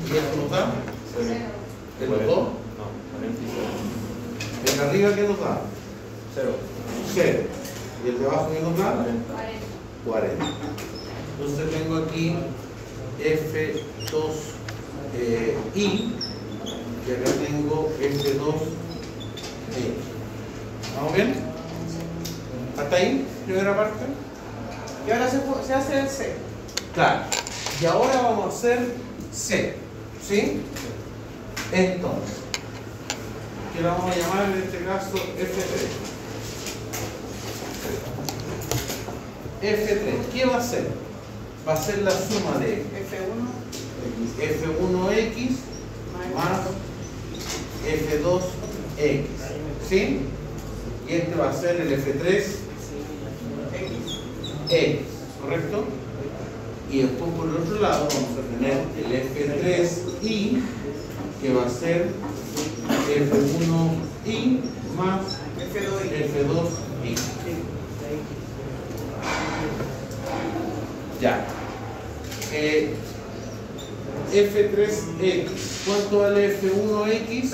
¿Y esto nos da? ¿De los dos? No, 46. ¿El de arriba qué nos da? 0. 0. ¿Y el de abajo qué nos da? 40. 40. Entonces tengo aquí F2i y acá tengo F2x. ¿Vamos bien? ¿Hasta ahí? Primera parte. Y ahora se hace el C. Claro. Y ahora vamos a hacer C. ¿Sí? Entonces, que lo vamos a llamar en este caso F3. F3, ¿qué va a ser? Va a ser la suma de F1x más F2x. ¿Sí? Y este va a ser el F3x, ¿correcto? Y después por el otro lado vamos a tener el F3i, que va a ser F1i más F2i. Ya. F3x, ¿cuánto vale F1x?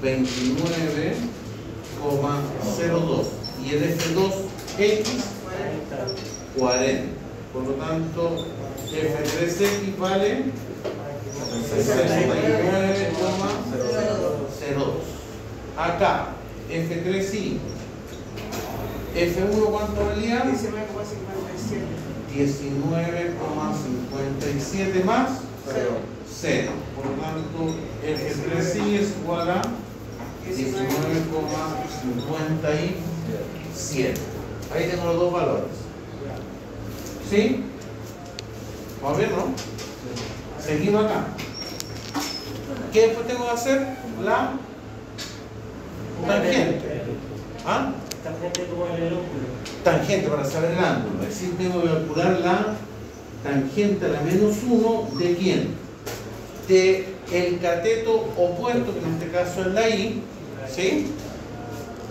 29,02. Y el F2x, 40. Por lo tanto, F3x vale 69,02. Acá, F3i. F1 ¿cuánto valía? 19,57 más 0. Por lo tanto, F3i es igual a 19,57. Ahí tengo los dos valores. ¿Sí? Vamos a ver, ¿no? Seguimos acá. ¿Qué después tengo que hacer? La tangente. ¿Ah? Tangente para saber el ángulo. Es decir, tengo que calcular la tangente a la menos 1 de quién? De el cateto opuesto, que en este caso es la I, ¿sí?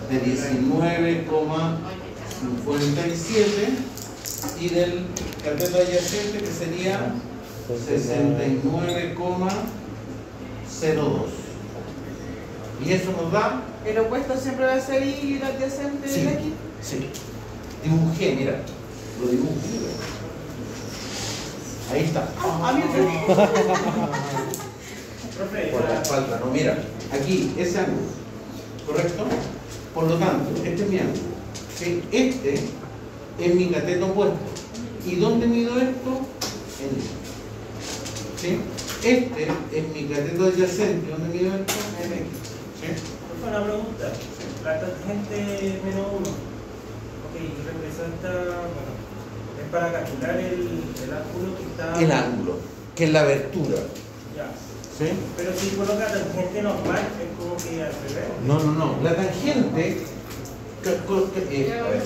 De 19,57 y del cateto adyacente que sería 69,02. Y eso nos da. El opuesto siempre va a ser I y el adyacente Sí, es X. sí. Dibujé, mira. Lo dibujé. Ahí está. Por la espalda, no, mira. Aquí, ese ángulo. ¿Correcto? Por lo tanto, este es mi ángulo. ¿Sí? Este es mi cateto opuesto. ¿Y dónde mido esto? En esto. ¿Sí? Este es mi cateto adyacente. ¿Dónde mido esto? En X. ¿Sí? Una pregunta, la tangente menos 1, ok, representa, bueno, es para calcular el ángulo que está... El ángulo, que es la abertura. Ya. ¿Sí? Pero si coloca tangente normal, es como que al revés. No. La tangente, a ver,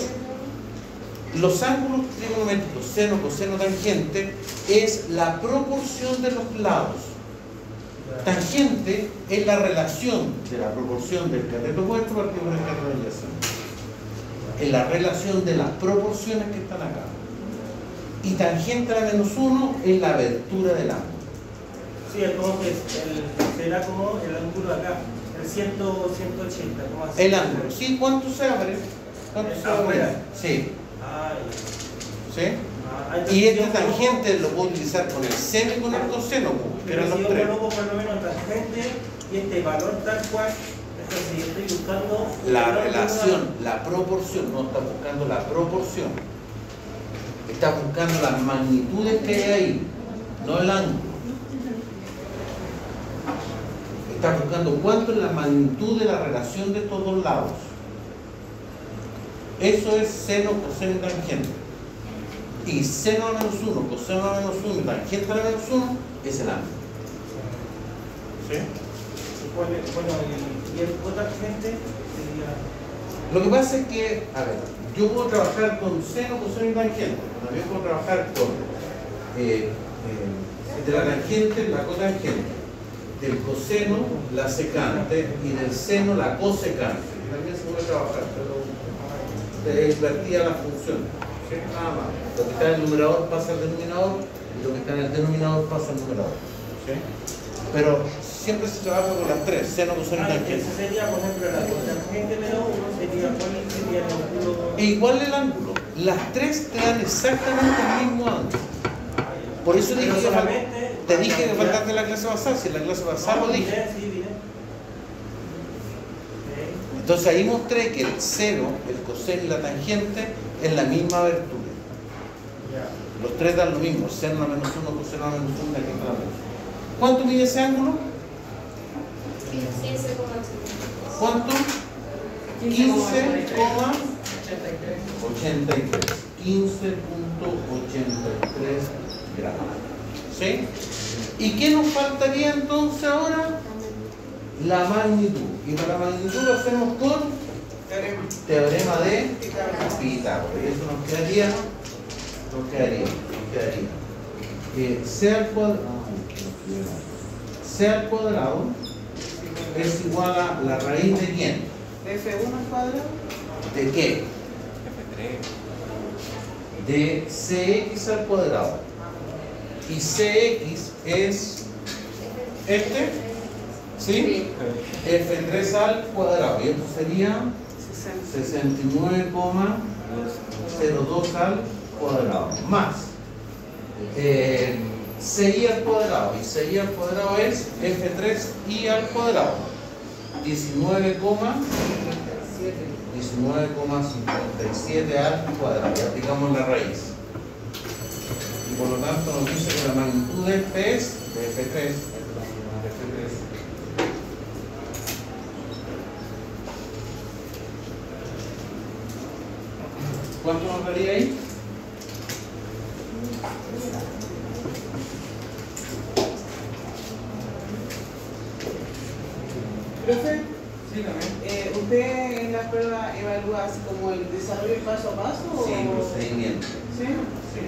los ángulos trigonométricos, seno, coseno, tangente, es la proporción de los lados. Tangente es la relación de la proporción del cateto opuesto partido por el cateto adyacente. Es la relación de las proporciones que están acá. Y tangente a la menos 1 es la abertura del ángulo. Sí, es como que será como el ángulo acá, el 180, ¿cómo así? El ángulo, ¿sí? ¿Cuánto se abre? ¿Cuánto se abre? Afuera. Sí. Ay. ¿Sí? Entonces Y este yo tangente lo puedo utilizar con el seno y con el coseno, que eran pero si los yo tres. coloco por lo menos tangente y este valor tal cual, entonces yo estoy buscando La relación, la proporción, no está buscando la proporción. Está buscando las magnitudes que hay ahí, no el ángulo. Está buscando cuánto es la magnitud de la relación de estos dos lados. Eso es seno, coseno y tangente. Y seno a menos 1, coseno a menos 1 y tangente a la menos 1 es el ángulo. ¿Sí? Bueno, y el cotangente sería. Lo que pasa es que, a ver, yo puedo trabajar con seno, coseno y tangente. También puedo trabajar con de la tangente, la cotangente. Del coseno, la secante, y del seno, la cosecante. También se puede trabajar, pero invertía la función. ¿Sí? Nada más. Lo que está en el numerador pasa al denominador, y lo que está en el denominador pasa al numerador. ¿Sí? Pero siempre se trabaja con las tres, seno, coseno y tangente. Ese sería, por ejemplo, la cotangente menos 1 sería cuál sería el ángulo. E igual el ángulo. Las tres te dan exactamente el mismo ángulo. Por eso dije te dije que faltaste la clase basal, si en la clase basal lo dije. Entonces ahí mostré que el seno, el coseno y la tangente es la misma abertura. Los tres dan lo mismo, seno a menos 1, coseno a menos 1, aquí está la menos. ¿Cuánto mide ese ángulo? 15,83. ¿Cuánto? 15,83. 15,83 grados. ¿Sí? ¿Y qué nos faltaría entonces ahora? La magnitud. Y para la magnitud lo hacemos con teorema de Pitágoras. Y eso nos quedaría C al cuadrado es igual a la raíz de quién? F1 al cuadrado. ¿De qué? De CX al cuadrado. Y CX es este, ¿sí? F3 al cuadrado. Y esto sería 69,02 al cuadrado. Más CI al cuadrado. Y CI al cuadrado es F3I al cuadrado. 19,57 al cuadrado. Y aplicamos la raíz. Y por lo tanto nos dice que la magnitud de este es de F3. ¿Cuánto nos daría ahí? Profe, Dígame. ¿usted en la prueba evalúa así como el desarrollo paso a paso? Sí, o... procedimiento. ¿Sí? Sí.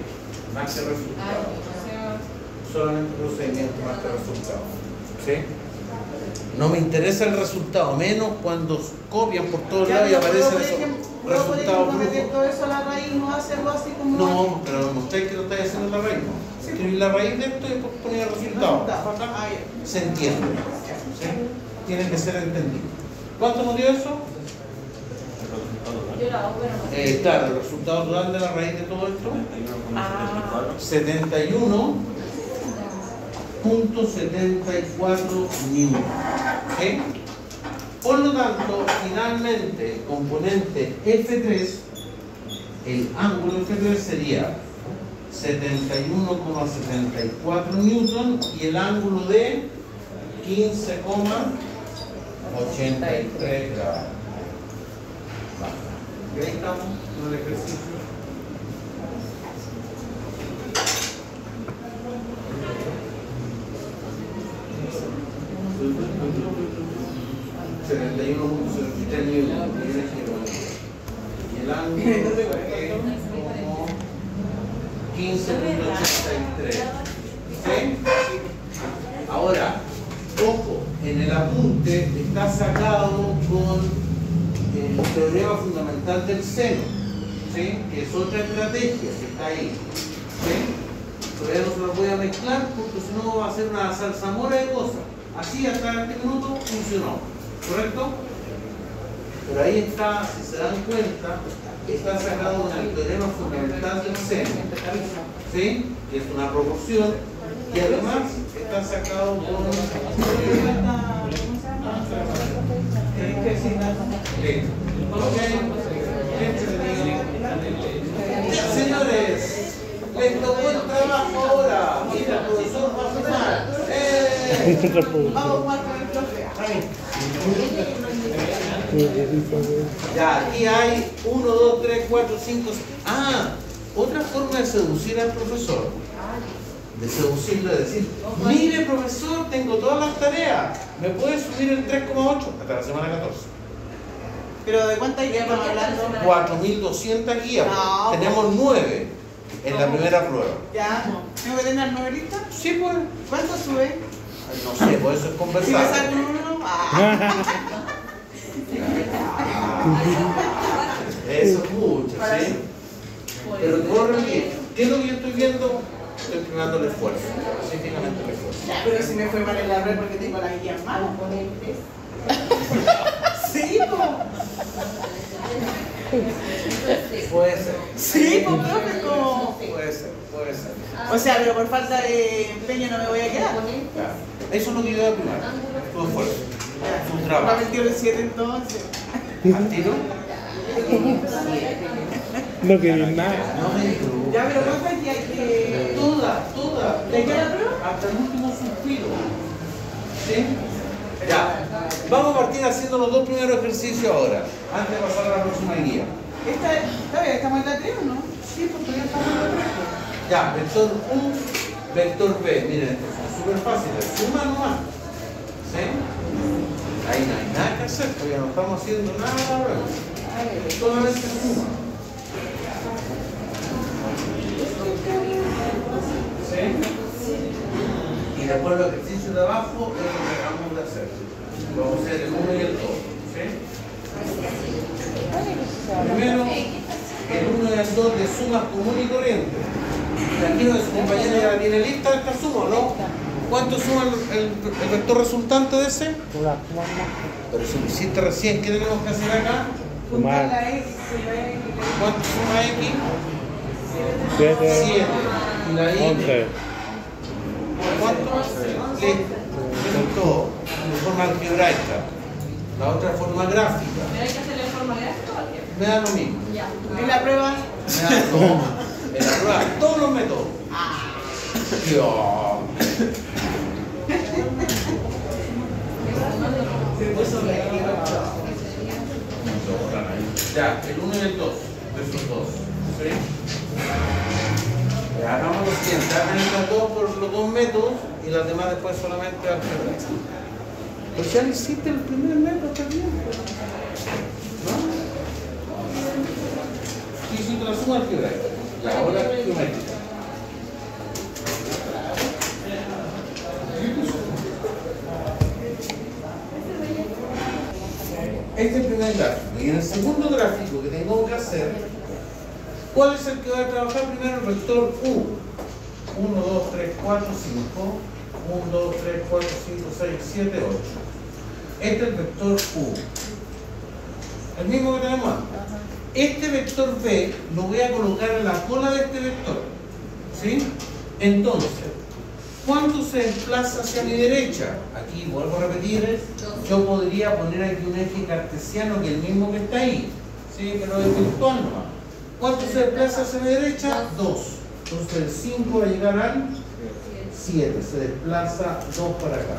Más que resultado. Solamente procedimiento más que resultado. ¿Sí? No me interesa el resultado, menos cuando copian por todos lados y aparecen esos resultados meter brujos. todo eso a la raíz, no hacerlo así como... No, pero mostráis que lo estáis haciendo en la raíz. ¿No? Escribir la raíz de esto y después poner el resultado. Ah, ya. Se entiende. ¿Sí? Tiene que ser entendido. ¿Cuánto nos dio eso? Yo la hago, pero no. Claro, el resultado total de la raíz de todo esto. 71,74 newton. ¿Sí? Por lo tanto, finalmente el componente F3, el ángulo F3 sería 71,74 newton y el ángulo de 15,83 grados. Y ahí estamos en el ejercicio. 71.73 newton. Y el ángulo es como 15.83. ¿Sí? Ahora, ojo, en el apunte está sacado con el teorema fundamental del seno, ¿sí? Que es otra estrategia que está ahí. ¿Sí? Todavía no se lo voy a mezclar porque si no va a ser una salsamora de cosas. Así hasta este minuto funcionó, ¿correcto? Pero ahí está, si se dan cuenta, está sacado con el teorema fundamental del seno, ¿sí? Que es una proporción, y además está sacado con señores, les tocó el trabajo ahora. Mira, el profesor va a sonar. Vamos a jugar con el profe. Ya, aquí hay 1, 2, 3, 4, 5. Ah, otra forma de seducir al profesor. De seducirlo, de decir, mire profesor, tengo todas las tareas. ¿Me puede subir el 3,8 hasta la semana 14? ¿Pero de cuántas guías estamos hablando? 4.200 guías. No, tenemos 9 en la primera prueba. Ya, ¿tengo que tener 9 listas? Sí, pues. ¿Cuánto sube? No sé, por eso es Si me conversar. saco un 1, Eso es mucho, ¿sí? Pero te puedo repetir, ¿qué es lo que yo estoy viendo? Estoy primando el esfuerzo, específicamente el esfuerzo. pero si me fue mal en la red porque tengo las guías malas. Sí, Puede ser. sí, pues profe, como... Puede ser. O sea, pero por falta de empeño no me voy a quedar. Claro. Eso es lo que yo voy a primar. Tu esfuerzo. Tu Va a trabajo. meter el 7 entonces. ¿Al tiro? No quería nada. No me digo. Ya, pero ¿cuántas guías hay que...? Toda. ¿De qué la prueba? Hasta el último suspiro. ¿Sí? Ya. Vamos a partir haciendo los dos primeros ejercicios ahora, antes de pasar a la próxima guía. ¿Todavía estamos en la 3 o no? Sí, pues todavía estamos en la 3. Ya, vector U, vector B. Miren, esto es súper fácil. Suma nomás. ¿Sí? Ahí no hay nada que hacer, todavía no estamos haciendo nada ahora. Solamente suma. ¿Sí? Y después los ejercicios de abajo es lo que acabamos de hacer. Vamos a hacer el 1 y el 2. ¿Sí? Primero, el 1 y el 2 de sumas común y corriente. Imagino que su compañera ya tiene lista esta suma, ¿no? ¿Cuánto suma el vector resultante de ese? Pero si lo hiciste recién, ¿qué tenemos que hacer acá? Juntar la X y la X. ¿Cuánto suma X? 7, 7. Y la Y. 11. ¿Cuánto? Listo. Eso es todo. De forma algebraica. La otra forma gráfica. ¿Pero hay que hacerle forma gráfica o qué? Me da lo mismo. Ya. ¿En la prueba? Me da lo mismo. En la prueba, todos los métodos. Dios. Ya, el 1 y el 2. De esos dos. ¿Sí? Hagamos lo siguiente, hagan estas dos por los dos métodos y las demás después solamente algebraica. Pues ya hiciste el primer método también. ¿No? Sí, hiciste la suma algebraica. Ya, ahora geométrica. Este es el primer gráfico. Y en el segundo gráfico que tengo que hacer, ¿cuál es el que va a trabajar primero? El vector U. 1, 2, 3, 4, 5. 1, 2, 3, 4, 5, 6, 7, 8. Este es el vector U. El mismo que tenemos antes. Este vector B lo voy a colocar en la cola de este vector. ¿Sí? Entonces, ¿cuánto se desplaza hacia mi derecha? Aquí vuelvo a repetir, yo podría poner aquí un eje cartesiano que es el mismo que está ahí. ¿Sí? Pero es virtual nomás. ¿Cuánto se desplaza hacia mi derecha? 2. Entonces el 5 va a llegar al 7. Se desplaza 2 para acá.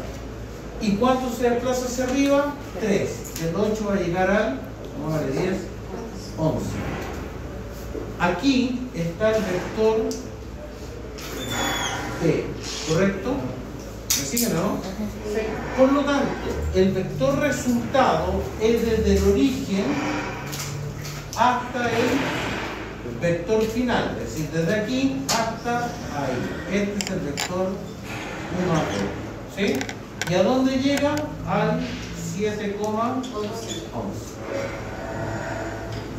¿Y cuánto se desplaza hacia arriba? 3. El 8 va a llegar al 9, 10, 11. Aquí está el vector B, ¿correcto? ¿Me siguen, ¿no? Por lo tanto, el vector resultado es desde el origen hasta el vector final, es decir, desde aquí hasta ahí. Este es el vector 1 a 3, ¿sí? ¿Y a dónde llega? Al 7,11.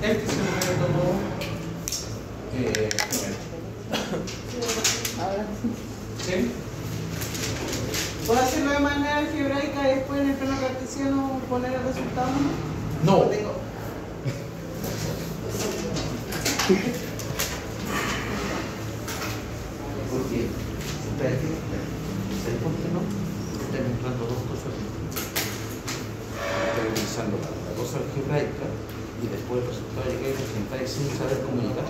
Este es el método ¿sí? ¿Puedo hacerlo de manera algebraica y después en el plano cartesiano poner el resultado? No. Tengo. ¿Por qué? ¿Sabes por qué no? Porque están mezclando dos cosas. Están utilizando la cosa algebraica y después el resultado llega y lo presentáis sin saber cómo llegar.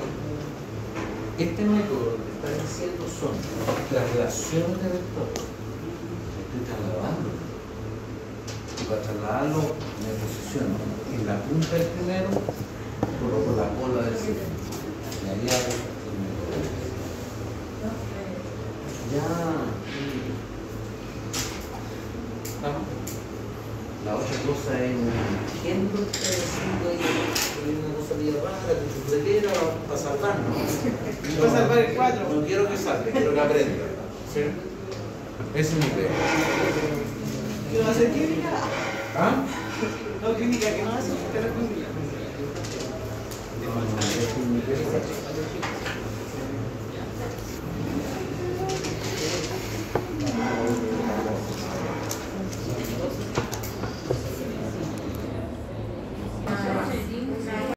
Este método lo que está diciendo son las relaciones de vectores. Estoy trasladando. Y para trasladarlo me posiciono en la punta del primero, coloco la cola del segundo. Y ahí hago el método. Ya. ¿Estamos? La otra cosa es un ejemplo que está diciendo ahí, hay una cosa medio rara, que se prefiera para salvar, ¿no? Para salvar el 4. No quiero que salve, quiero que aprenda. ¿Sí? Ese es mi idea. ¿Que no va a hacer química? ¿Ah? No, química, que no va a hacer química.